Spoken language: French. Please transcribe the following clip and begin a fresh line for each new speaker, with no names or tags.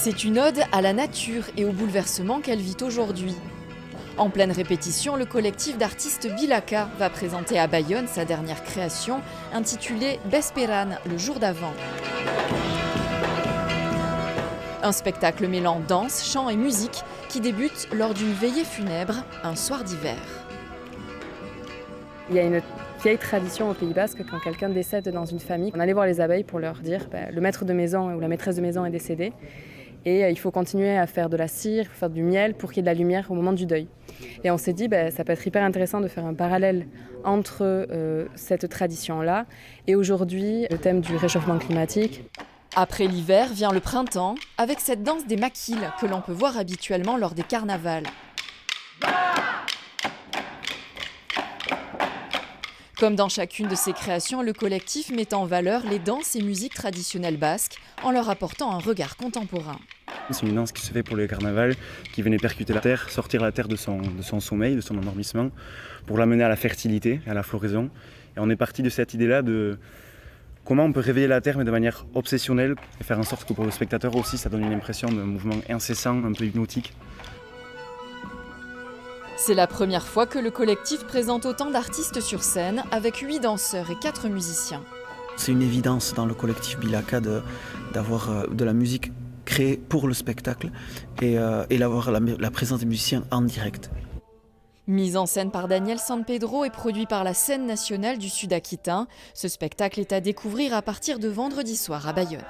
C'est une ode à la nature et au bouleversement qu'elle vit aujourd'hui. En pleine répétition, le collectif d'artistes Bilaka va présenter à Bayonne sa dernière création, intitulée Besperan, le jour d'avant. Un spectacle mêlant danse, chant et musique qui débute lors d'une veillée funèbre, un soir d'hiver.
Il y a une vieille tradition au Pays Basque, quand quelqu'un décède dans une famille, on allait voir les abeilles pour leur dire le maître de maison ou la maîtresse de maison est décédé. Et il faut continuer à faire de la cire, faire du miel pour qu'il y ait de la lumière au moment du deuil. Et on s'est dit, ça peut être hyper intéressant de faire un parallèle entre cette tradition-là et aujourd'hui le thème du réchauffement climatique.
Après l'hiver vient le printemps, avec cette danse des maquis que l'on peut voir habituellement lors des carnavals. Comme dans chacune de ses créations, le collectif met en valeur les danses et musiques traditionnelles basques en leur apportant un regard contemporain.
C'est une danse qui se fait pour le carnaval, qui venait percuter la terre, sortir la terre de son sommeil, de son endormissement, pour l'amener à la fertilité, à la floraison. Et on est parti de cette idée-là de comment on peut réveiller la terre mais de manière obsessionnelle et faire en sorte que pour le spectateur aussi ça donne une impression d'un mouvement incessant, un peu hypnotique.
C'est la première fois que le collectif présente autant d'artistes sur scène, avec 8 danseurs et 4 musiciens.
C'est une évidence dans le collectif Bilaka d'avoir de la musique créée pour le spectacle et d'avoir la présence des musiciens en direct.
Mise en scène par Daniel San Pedro et produit par la Scène nationale du Sud Aquitain, ce spectacle est à découvrir à partir de vendredi soir à Bayonne.